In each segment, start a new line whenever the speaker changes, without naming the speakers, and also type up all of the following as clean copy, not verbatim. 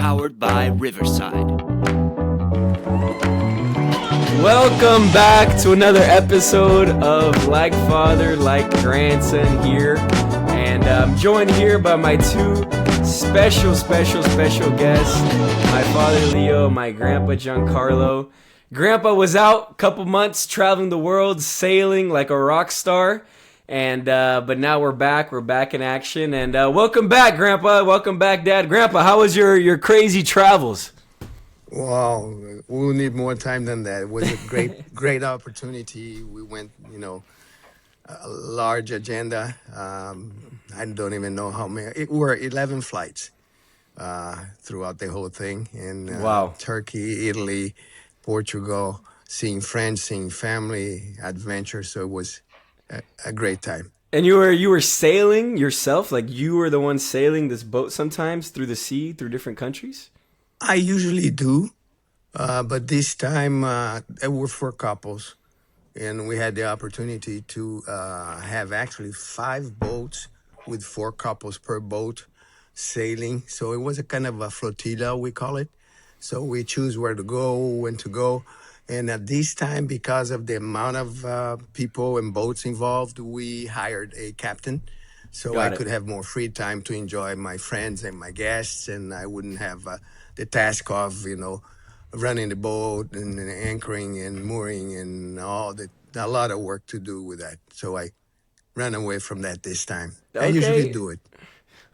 powered by Riverside.
Welcome back to another episode of Like Father, Like Grandson here. And I'm joined here by my two special guests. My father, Leo, my grandpa, Giancarlo. Grandpa was out a couple months traveling the world, sailing like a rock star. And but now we're back in action. And welcome back, Grandpa. Welcome back, Dad. Grandpa, how was your crazy travels?
Wow, we'll need more time than that. It was a great opportunity. We went, a large agenda. I don't even know how many. It were 11 flights throughout the whole thing in
Wow.
Turkey, Italy, Portugal, seeing friends, seeing family, adventure. So it was a great time.
And you were sailing yourself, like you were the one sailing this boat sometimes through the sea, through different countries?
I usually do, but this time it were for couples. And we had the opportunity to have actually 5 boats with 4 couples per boat sailing. So it was a kind of a flotilla, we call it. So we choose where to go, when to go. And at this time, because of the amount of people and boats involved, we hired a captain. So I
Got it.
could have more free time to enjoy my friends and my guests, and I wouldn't have the task of, running the boat and anchoring and mooring and a lot of work to do with that. So I ran away from that this time. I usually
Okay.
do it.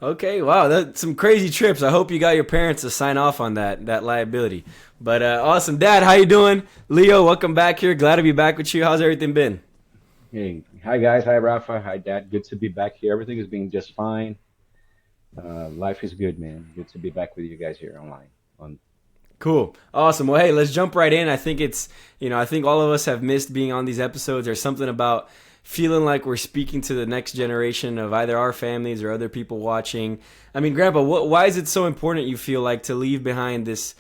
Okay, wow, that's some crazy trips. I hope you got your parents to sign off on that liability. But awesome, Dad. How you doing? Leo, welcome back here. Glad to be back with you. How's everything been?
Hey, hi guys, hi Rafa, hi Dad. Good to be back here. Everything is being just fine. Life is good, man. Good to be back with you guys here online. On
Cool, awesome. Well, hey, let's jump right in. I think I think all of us have missed being on these episodes. There's something about feeling like we're speaking to the next generation of either our families or other people watching. I mean, Grandpa, why is it so important, you feel like, to leave behind this,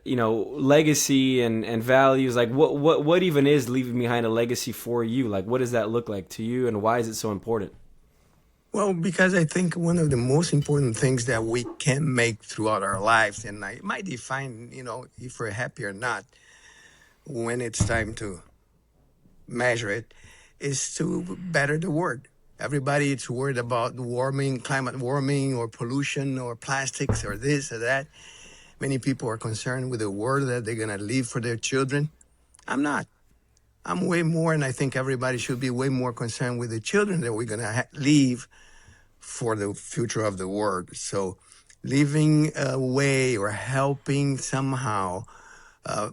legacy and values? Like, what even is leaving behind a legacy for you? Like, what does that look like to you, and why is it so important?
Well, because I think one of the most important things that we can make throughout our lives, and it might define, if we're happy or not, when it's time to measure it, is to better the world. Everybody is worried about warming, climate warming, or pollution, or plastics, or this or that. Many people are concerned with the world that they're going to leave for their children. I'm not. I'm way more, and I think everybody should be way more concerned with the children that we're going to leave for the future of the world. So leaving a way or helping somehow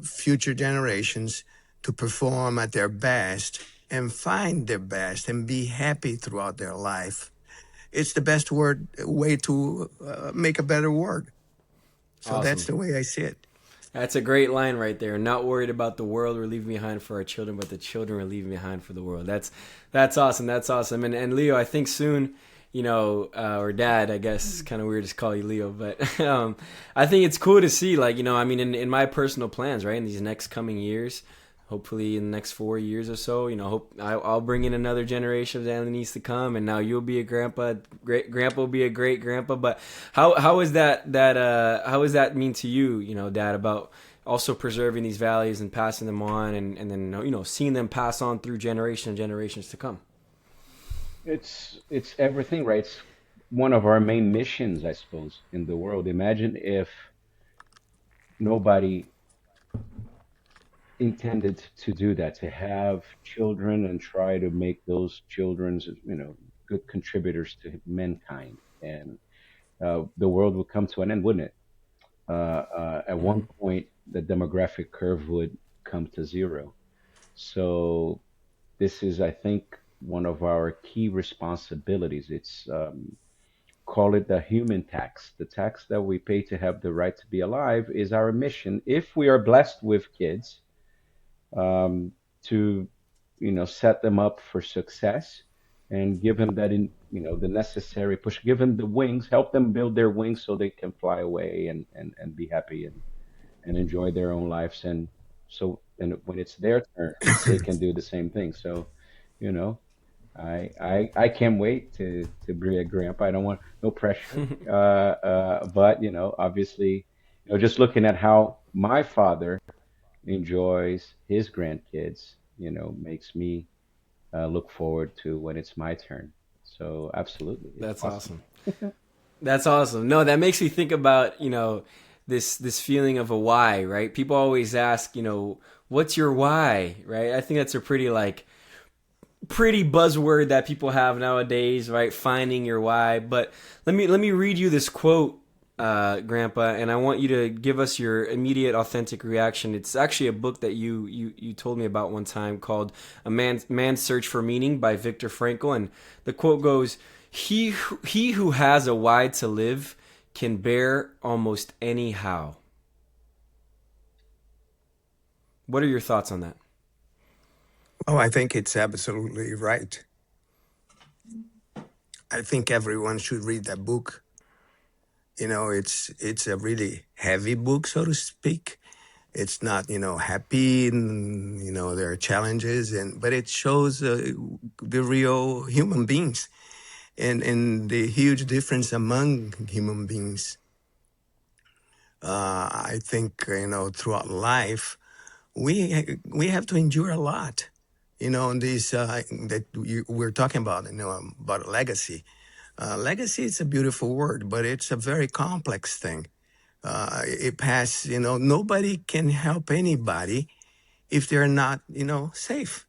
future generations to perform at their best and find their best and be happy throughout their life. It's the best way to make a better world. So that's
Awesome.
the way I see it.
That's a great line right there. Not worried about the world we're leaving behind for our children, but the children we're leaving behind for the world. That's awesome. That's awesome. And Leo, I think soon, or Dad, I guess it's kind of weird to call you Leo, but I think it's cool to see, like, I mean, in my personal plans, right, in these next coming years, hopefully in the next 4 years or so, I'll bring in another generation of Zanolinis to come, and now you'll be a grandpa, great grandpa will be a great grandpa. But how is how does that mean to you, Dad, about also preserving these values and passing them on, and then seeing them pass on through generations to come?
it's everything, right? It's one of our main missions, I suppose, in the world. Imagine if nobody intended to do that, to have children and try to make those children's, good contributors to mankind, and the world would come to an end, wouldn't it? At one
Hmm.
point, the demographic curve would come to zero. So this is, I think, one of our key responsibilities. It's call it the human tax. The tax that we pay to have the right to be alive is our mission. If we are blessed with kids, to set them up for success and give them that in the necessary push, give them the wings, help them build their wings so they can fly away and be happy and enjoy their own lives. And when it's their turn, they can do the same thing. So, you know, I can't wait to be a grandpa. I don't want no pressure, but obviously, Just looking at how my father enjoys his grandkids, makes me look forward to when it's my turn. So absolutely, it's
That's
awesome.
awesome. That's awesome. No, that makes me think about, this feeling of a why, right? People always ask, what's your why, right? I think that's a pretty buzzword that people have nowadays, right? Finding your why. But let me read you this quote, Grandpa, and I want you to give us your immediate, authentic reaction. It's actually a book that you told me about one time called "A Man's Search for Meaning" by Viktor Frankl, and the quote goes, he who has a why to live can bear almost any how." What are your thoughts on that?
Oh, I think it's absolutely right. I think everyone should read that book. It's a really heavy book, so to speak. It's not, happy, and there are challenges, but it shows the real human beings and the huge difference among human beings. I think throughout life we have to endure a lot. And these that we're talking about, about legacy. Legacy is a beautiful word, but it's a very complex thing. It pass, nobody can help anybody if they're not, safe.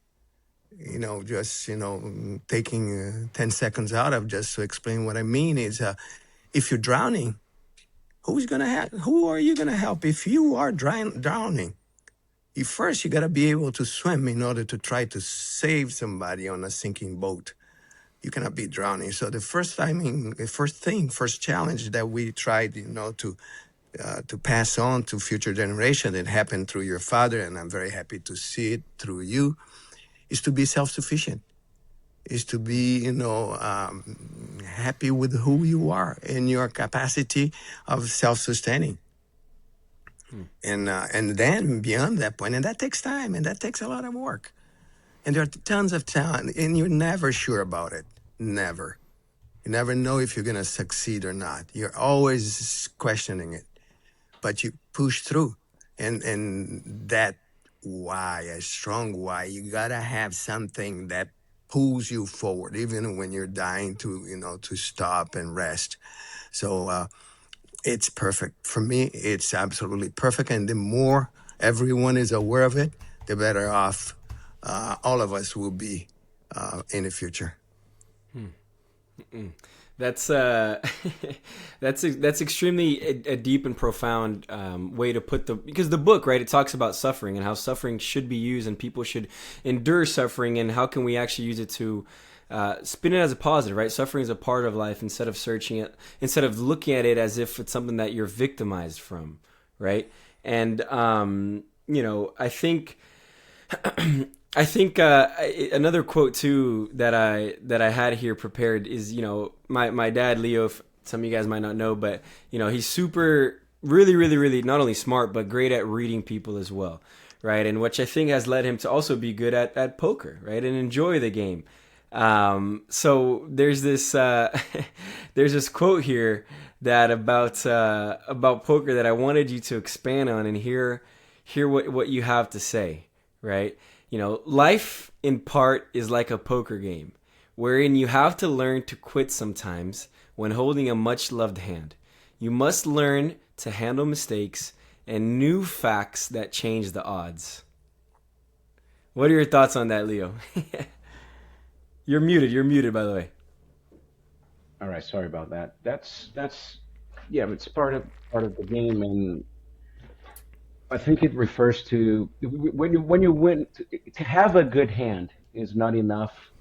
Just, taking 10 seconds out of just to explain what I mean is if you're drowning, who are you going to help if you are drowning? You got to be able to swim in order to try to save somebody on a sinking boat. You cannot be drowning. So first challenge that we tried, to pass on to future generation, it happened through your father, and I'm very happy to see it through you, is to be self-sufficient, is to be, happy with who you are and your capacity of self-sustaining.
Hmm.
And then beyond that point, and that takes time and that takes a lot of work. And there are tons of talent, and you're never sure about it. Never. You never know if you're going to succeed or not. You're always questioning it, but you push through. And that why, a strong why, you got to have something that pulls you forward, even when you're dying to, to stop and rest. So it's perfect. For me, it's absolutely perfect. And the more everyone is aware of it, the better off all of us will be in the future.
That's that's extremely a deep and profound way to put because the book, right, it talks about suffering and how suffering should be used and people should endure suffering, and how can we actually use it to spin it as a positive, right? Suffering is a part of life, instead of looking at it as if it's something that you're victimized from, right? And I think another quote too that I had here prepared is, my dad Leo. If some of you guys might not know, but he's super really really really not only smart but great at reading people as well, right? And which I think has led him to also be good at poker, right, and enjoy the game. So there's this there's this quote here that about poker that I wanted you to expand on and hear what you have to say, right? Life in part is like a poker game, wherein you have to learn to quit sometimes when holding a much loved hand. You must learn to handle mistakes and new facts that change the odds. What are your thoughts on that, Leo? You're muted. You're muted, by the way.
All right, sorry about that. That's yeah, it's part of the game, and I think it refers to when you win. To have a good hand is not enough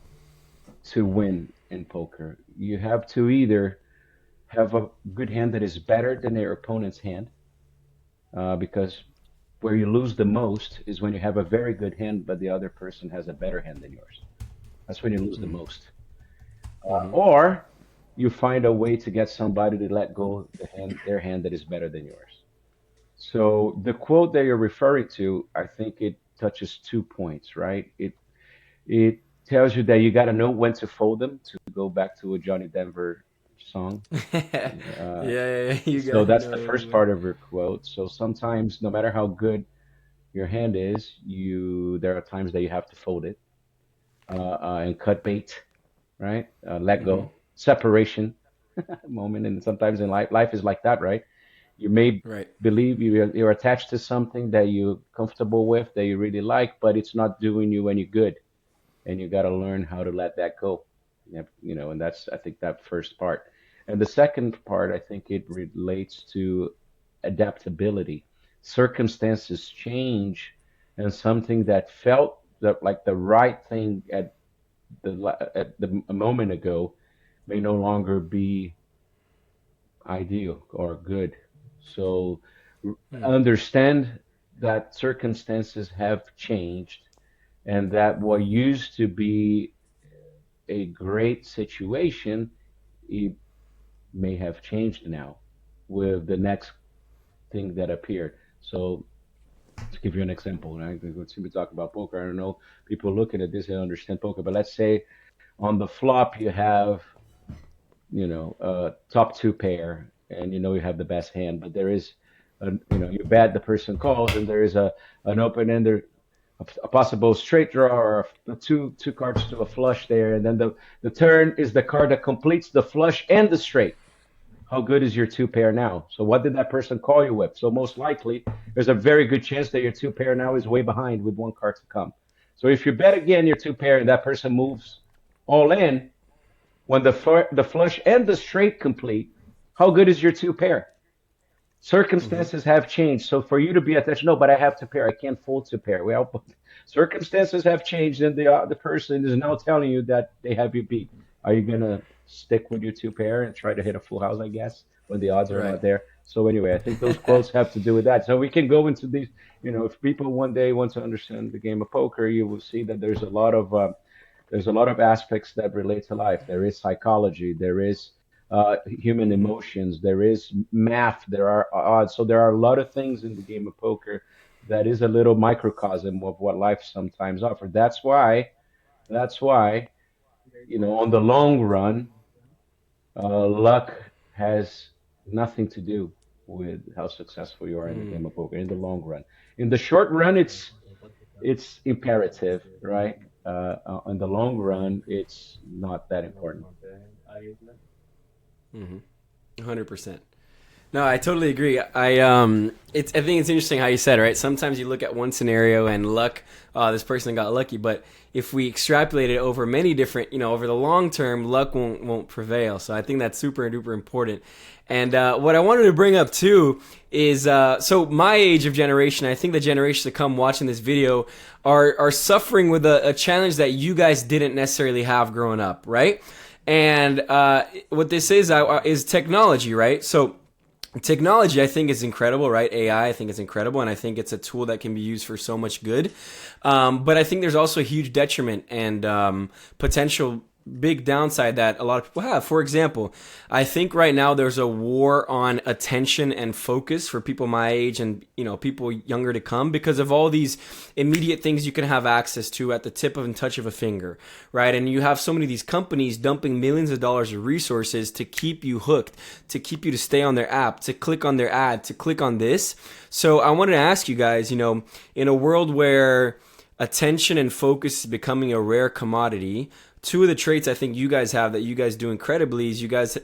to win in poker. You have to either have a good hand that is better than their opponent's hand, because where you lose the most is when you have a very good hand, but the other person has a better hand than yours. That's when you lose the most.
Mm-hmm.
Or you find a way to get somebody to let go their hand that is better than yours. So the quote that you're referring to, I think it touches 2 points, right? It tells you that you got to know when to fold them, to go back to what Johnny Denver song.
Yeah,
Uh,
yeah, yeah, you
so
got you
that's
know
the
what I
first
mean.
part of her quote. So sometimes, no matter how good your hand is, you there are times that you have to fold it and cut bait, right? Let
Hmm.
go, separation moment, and sometimes in life is like that, right? You may
Right.
believe you're attached to something that you're comfortable with, that you really like, but it's not doing you any good, and you got to learn how to let that go. And that's I think that first part, and the second part I think it relates to adaptability. Circumstances change, and something that felt like the right thing at the a moment ago may no longer be ideal or good. So
Mm.
understand that circumstances have changed, and that what used to be a great situation, it may have changed now with the next thing that appeared. So to give you an example, right? We're to talk about poker. I don't know people looking at this and understand poker, but let's say on the flop you have top two pair, and you have the best hand, but there is, you bet the person calls, and there is an open ender, a possible straight draw, or two cards to a flush there, and then the turn is the card that completes the flush and the straight. How good is your two pair now? So what did that person call you with? So most likely, there's a very good chance that your two pair now is way behind with one card to come. So if you bet again your two pair and that person moves all in, when the flush and the straight complete, how good is your two pair?
Hmm.
Circumstances have changed. So for you to be attached, no, but I have to pair. I can't fold to pair. Well, circumstances have changed, and the person is now telling you that they have you beat. Are you gonna stick with your two pair and try to hit a full house? I guess when the odds are
Right.
not there. So anyway, I think those quotes have to do with that. So we can go into these. If people one day want to understand the game of poker, you will see that there's a lot of aspects that relate to life. There is psychology, there is human
Hmm.
emotions, there is math, there are odds. So there are a lot of things in the game of poker that is a little microcosm of what life sometimes offers. That's why, on the long run, luck has nothing to do with how successful you are in the game of poker in the long run. In the short run, it's imperative, right? In the long run, it's not that important.
100%. No, I totally agree. I think it's interesting how you said, right? Sometimes you look at one scenario and luck, this person got lucky, but if we extrapolate it over many different, over the long term, luck won't prevail. So I think that's super duper important. And what I wanted to bring up too is, so my age of generation, I think the generations to come watching this video are suffering with a challenge that you guys didn't necessarily have growing up, right? And what this is technology, right? So technology, I think, is incredible, right? AI, I think it's incredible, and I think it's a tool that can be used for so much good. But I think there's also a huge detriment and potential big downside that a lot of people have. For example, I think right now there's a war on attention and focus for people my age and people younger to come because of all these immediate things you can have access to at the tip and touch of a finger, right? And you have so many of these companies dumping millions of dollars of resources to keep you hooked, to keep you to stay on their app, to click on their ad, to click on this. So I wanted to ask you guys, in a world where attention and focus is becoming a rare commodity, two of the traits I think you guys have that you guys do incredibly is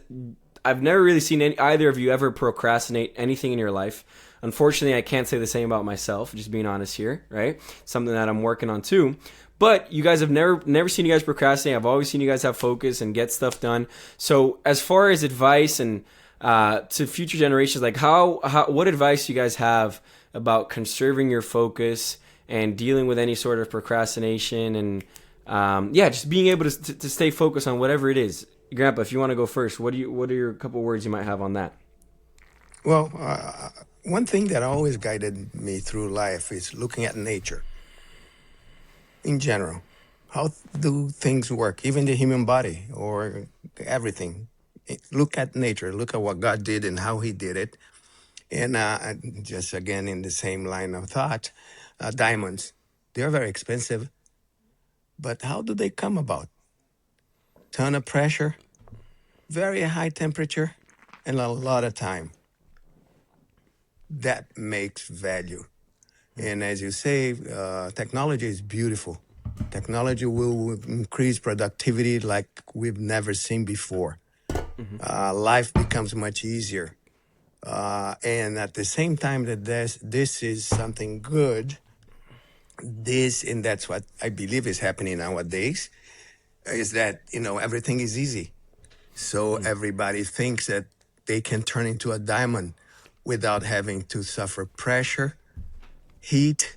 I've never really seen either of you ever procrastinate anything in your life. Unfortunately, I can't say the same about myself, just being honest here, right? Something that I'm working on too. But you guys have never seen you guys procrastinate. I've always seen you guys have focus and get stuff done. So as far as advice and to future generations, like what advice do you guys have about conserving your focus and dealing with any sort of procrastination and just being able to stay focused on whatever it is. Grandpa, if you want to go first, what are your couple words you might have on that?
Well, one thing that always guided me through life is looking at nature in general. How do things work, even the human body or everything? Look at nature, look at what God did and how He did it. And just again, in the same line of thought, diamonds, they're very expensive, but how do they come about? Ton of pressure, very high temperature and a lot of time. That makes value. And as you say, technology is beautiful. Technology will increase productivity like we've never seen before. Life becomes much easier. And at the same time that this is something good, and that's what I believe is happening nowadays, is that, everything is easy. So everybody thinks that they can turn into a diamond without having to suffer pressure, heat,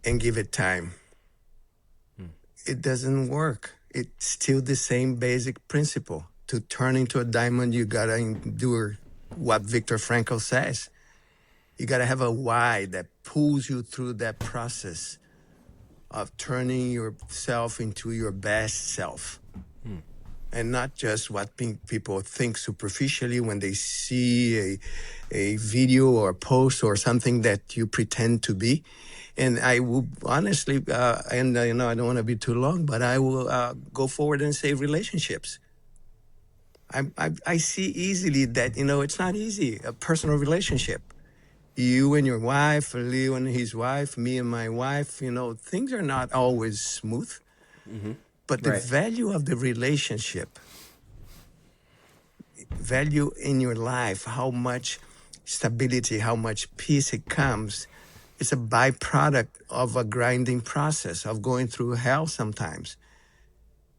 and give it time. It doesn't work. It's still the same basic principle. To turn into a diamond, you gotta endure what Viktor Frankl says. You gotta have a why that pulls you through that process of turning yourself into your best self. And not just what people think superficially when they see a video or a post or something that you pretend to be. And I will honestly, I don't want to be too long, but I will go forward and say relationships. I see easily that, it's not easy, a personal relationship. You and your wife, Leo and his wife, me and my wife, things are not always smooth. But the
Right.
value of the relationship, value in your life, how much stability, how much peace it comes, it's a byproduct of a grinding process of going through hell sometimes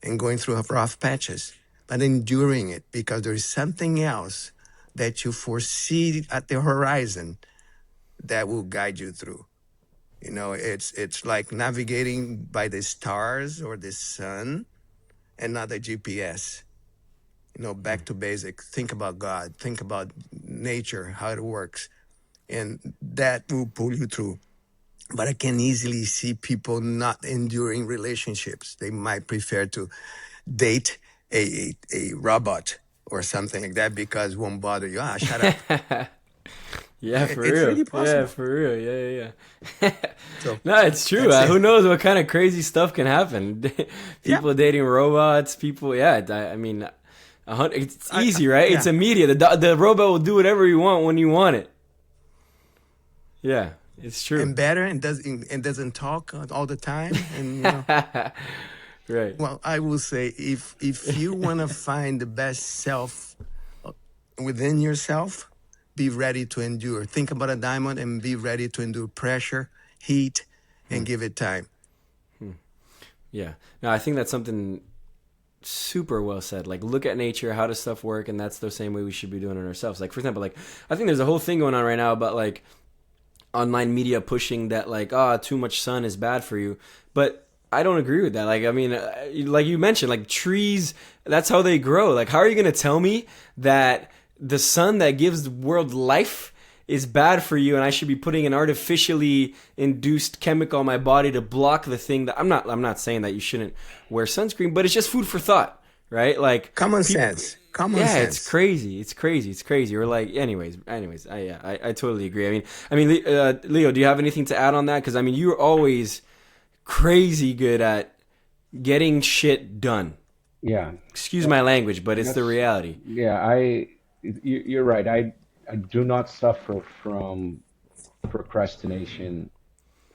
and going through rough patches, but enduring it because there is something else that you foresee at the horizon that will guide you through. It's like navigating by the stars or the sun and not the GPS. Back to basic. Think about God. Think about nature, how it works. And that will pull you through. But I can easily see people not enduring relationships. They might prefer to date a robot or something like that because it won't bother you. Shut up.
Yeah, for
It's
real.
really
Yeah,
possible.
for real. Yeah.
So
No, it's true.
that's
Who
it.
knows what kind of crazy stuff can happen?
Yeah.
People dating robots. People. Yeah. I mean, it's easy, right?
Yeah.
It's immediate. The robot will do whatever you want when you want it. Yeah, it's true.
And better and doesn't talk all the time. And
Right.
well, I will say if you want to find the best self within yourself, be ready to endure. Think about a diamond and be ready to endure pressure, heat, and give it time.
Yeah. No, I think that's something super well said. Like, look at nature. How does stuff work? And that's the same way we should be doing it ourselves. Like, for example, like I think there's a whole thing going on right now about like online media pushing that like, too much sun is bad for you. But I don't agree with that. Like, I mean, like you mentioned, like trees, that's how they grow. Like, how are you going to tell me that the sun that gives the world life is bad for you and I should be putting an artificially induced chemical on my body to block the thing that I'm not saying that you shouldn't wear sunscreen, but it's just food for thought, right? Like
Common
people,
sense. Common
yeah, it's
sense.
crazy. It's crazy. It's crazy. Or like, anyways. I totally agree. Leo, do you have anything to add on that? Because I mean, you're always crazy good at getting shit done.
Yeah,
Excuse my language, but it's the
that's
reality.
yeah. You're right. I do not suffer from procrastination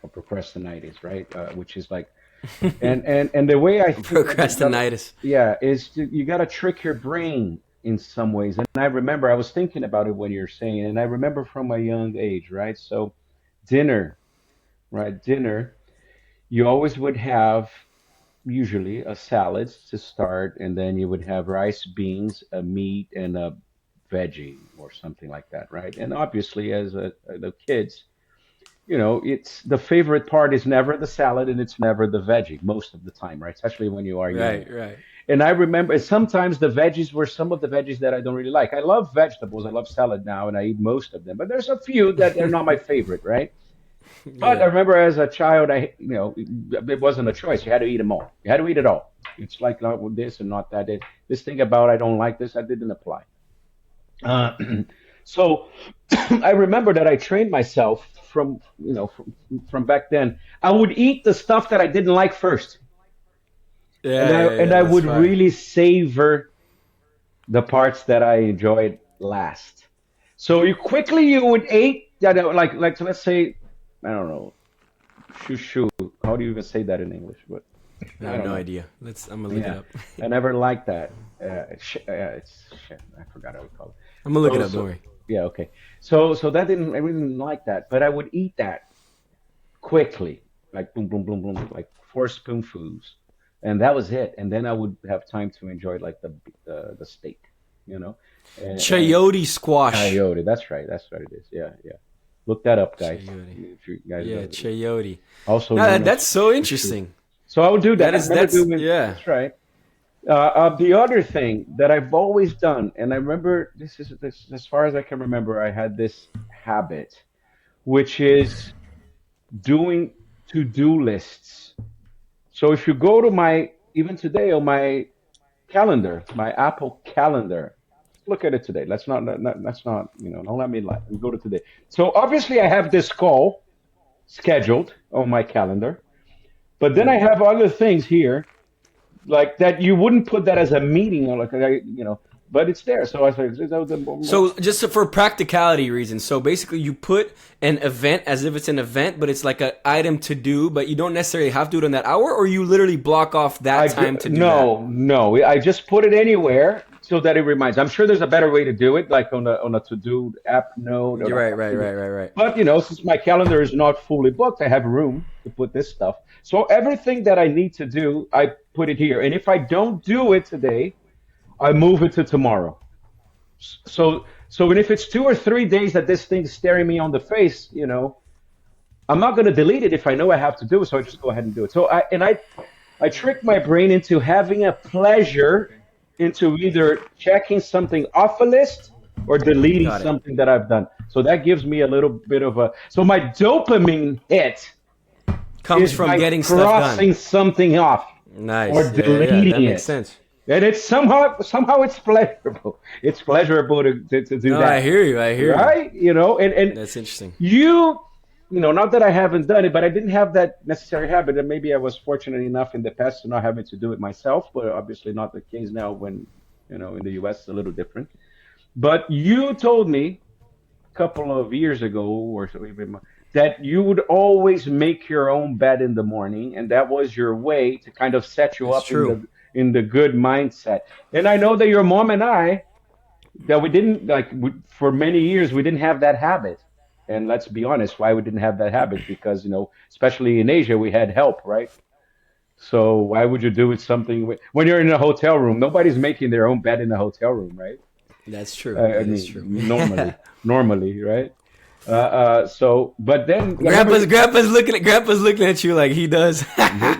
or procrastinitis, right? Which is like, and the way I think that you got,
Procrastinitis.
yeah, is you got to trick your brain in some ways. And I remember I was thinking about it when you're saying, and I remember from a young age, right? So dinner, right? Dinner, you always would have usually a salad to start, and then you would have rice, beans, a meat, and a veggie or something like that, right? And obviously, as the kids, it's the favorite part is never the salad and it's never the veggie most of the time, right? Especially when you are young.
Right, right.
And I remember sometimes the veggies were some of the veggies that I don't really like. I love vegetables. I love salad now, and I eat most of them. But there's a few that are not my favorite, right? But I
Yeah.
remember as a child, it wasn't a choice. You had to eat them all. You had to eat it all. It's like not this and not that. This thing about I don't like this, I didn't apply. Uh, so I remember that I trained myself from back then. I would eat the stuff that I didn't like first, and
Yeah,
I
yeah,
and
yeah.
I
That's
would
fire.
really savor the parts that I enjoyed last. So you would eat, yeah, no, like let's say, I don't know, shoo shoo. How do you even say that in English? But
I
I
have
don't
no
know.
idea. I'm gonna look it
Yeah,
up.
I never liked that. It's shit. I forgot how we call it.
I'm gonna look it
So
up. Don't
so
worry.
yeah, okay. So that didn't I really didn't like that, but I would eat that quickly, like boom, boom, boom, boom, like four spoonfuls, and that was it. And then I would have time to enjoy like the steak, you know, and
Chayote squash.
coyote. That's right. That's what it is. Yeah, yeah. Look that up, guys.
Chayote.
If you guys
Yeah, chayote.
also
No,
known as
that's so
shushu.
interesting.
So I would do that. I remember
That's
doing.
yeah.
That's right. The other thing that I've always done, and I remember this as far as I can remember, I had this habit, which is doing to-do lists. So if you go to my, even today on my calendar, my Apple calendar, look at it today. Let's not, don't let me lie. Let me go to today. So obviously I have this call scheduled on my calendar, but then I
Mhm.
have other things here like that you wouldn't put that as a meeting or like but it's there. So I was like,
So just for practicality reasons, so basically you put an event as if it's an event, but it's like an item to do, but you don't necessarily have to do it on that hour, or you literally block off that time to do that.
no, I just put it anywhere so that it reminds. I'm sure there's a better way to do it, like on a to do app note or
You're
not.
right, right, right, right, right.
But since my calendar is not fully booked, I have room to put this stuff. So everything that I need to do, I put it here. And if I don't do it today, I move it to tomorrow. So and if it's 2 or 3 days that this thing's staring me on the face, I'm not going to delete it if I know I have to do it. So I just go ahead and do it. So I trick my brain into having a pleasure into either checking something off a list or deleting
Got it.
something that I've done. So that gives me a little bit of a. So my dopamine hit
Comes
is
from
by
getting stuff done.
crossing something off or
Nice. Yeah, yeah, that
deleting
makes
it.
sense.
And it's somehow it's pleasurable. It's pleasurable to do
No, I
that,
hear you. I hear you.
right? And
That's interesting.
you, not that I haven't done it, but I didn't have that necessary habit. And maybe I was fortunate enough in the past to not having to do it myself, but obviously not the case now when, in the US it's a little different. But you told me a couple of years ago or so even more, that you would always make your own bed in the morning, and that was your way to kind of set you
It's
up in
true.
the good mindset. And I know that your mom and I that we didn't for many years we didn't have that habit. And let's be honest, why we didn't have that habit? Because especially in Asia, we had help, right? So why would you do it something when you're in a hotel room? Nobody's making their own bed in a hotel room, right?
That's true.
I
That is
mean,
true.
normally, right? So, but then I remember
Grandpa's looking at you like he does.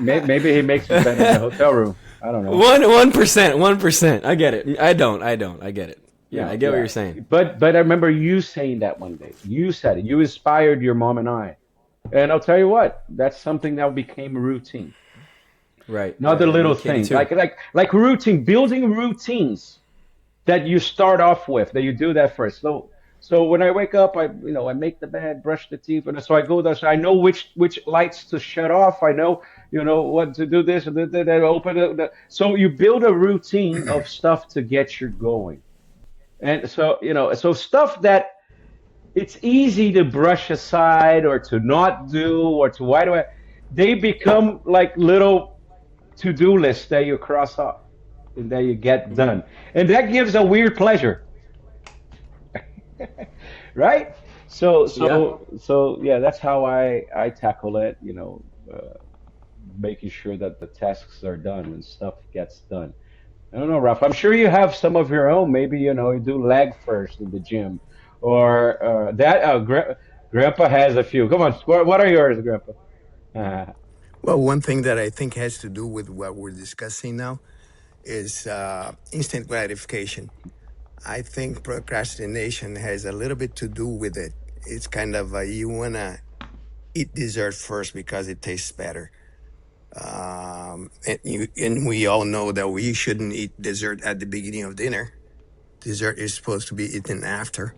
maybe he makes his bed in the hotel room. I don't know.
1%. I get it. I don't. I get it. Yeah,
Yeah,
I get what
yeah.
you're saying.
But I remember you saying that one day. You said it. You inspired your mom and I. And I'll tell you what, that's something that became a routine.
Right,
Not
right,
the
right.
little
Me kidding
things,
too.
like routine, building routines that you start off with, that you do that first. So when I wake up, I make the bed, brush the teeth, and so I go there. So I know which lights to shut off. I know what to do this and that. Open it. So you build a routine of stuff to get you going. And so so stuff that it's easy to brush aside or to not do or to why do I they become like little to-do lists that you cross off and that you get
Hmm.
done. And that gives a weird pleasure, right? So
Yeah,
so so yeah, that's how I tackle it, making sure that the tasks are done and stuff gets done. I don't know, Rafa. I'm sure you have some of your own. Maybe you do leg first in the gym, or that. Grandpa has a few. Come on, what are yours, Grandpa? Uh,
Well, one thing that I think has to do with what we're discussing now is instant gratification. I think procrastination has a little bit to do with it. It's kind of you want to eat dessert first because it tastes better. And we all know that we shouldn't eat dessert at the beginning of dinner. Dessert is supposed to be eaten after.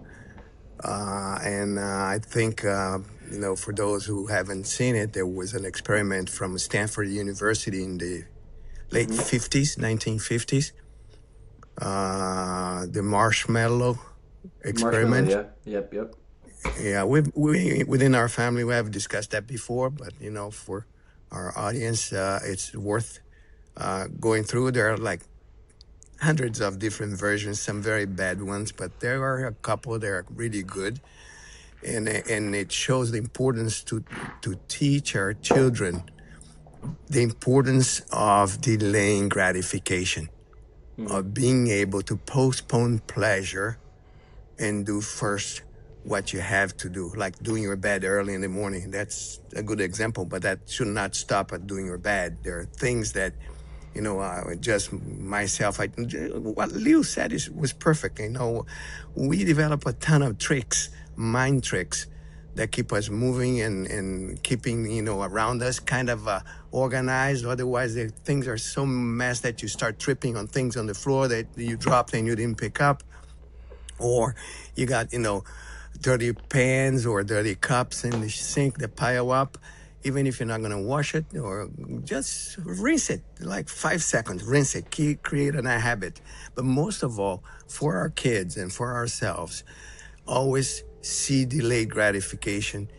And I think, for those who haven't seen it, there was an experiment from Stanford University in the late
mhm.
50s, 1950s, The marshmallow
Marshmallow,
experiment.
yeah. Yep.
Yeah, we within our family we have discussed that before, but for our audience, it's worth going through. There are like hundreds of different versions, some very bad ones, but there are a couple that are really good, and it shows the importance to teach our children the importance of delaying gratification, of being able to postpone pleasure and do first what you have to do, like doing your bed early in the morning. That's a good example, but that should not stop at doing your bed. There are things that, just myself, what Leo said was perfect. We develop a ton of tricks, mind tricks, that keep us moving and keeping, around us kind of organized. Otherwise, things are so messed that you start tripping on things on the floor that you dropped and you didn't pick up, or you got dirty pans or dirty cups in the sink that pile up. Even if you're not going to wash it, or just rinse it, like 5 seconds, rinse it, create a habit. But most of all, for our kids and for ourselves, always see delayed gratification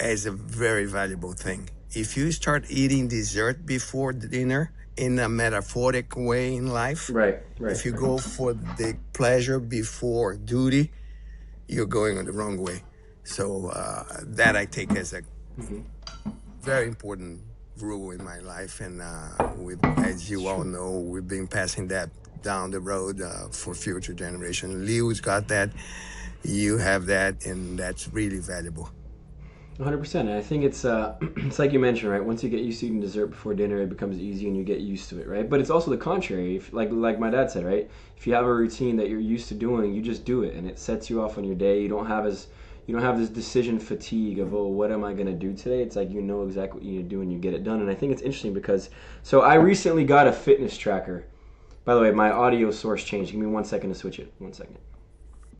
as a very valuable thing. If you start eating dessert before dinner, in a metaphoric way in life,
Right.
if you go for the pleasure before duty, you're going on the wrong way. So that I take as a very important rule in my life, and as you all know, we've been passing that down the road for future generations. Leo's got that, you have that, and that's really valuable.
100%. And I think it's it's like you mentioned, right? Once you get used to eating dessert before dinner, it becomes easy and you get used to it, right? But it's also the contrary. If, like my dad said, right? If you have a routine that you're used to doing, you just do it, and it sets you off on your day. You don't have this decision fatigue of, oh, what am I going to do today? It's like you know exactly what you need to do and you get it done. And I think it's interesting because I recently got a fitness tracker. By the way, my audio source changed. Give me 1 second to switch it. 1 second.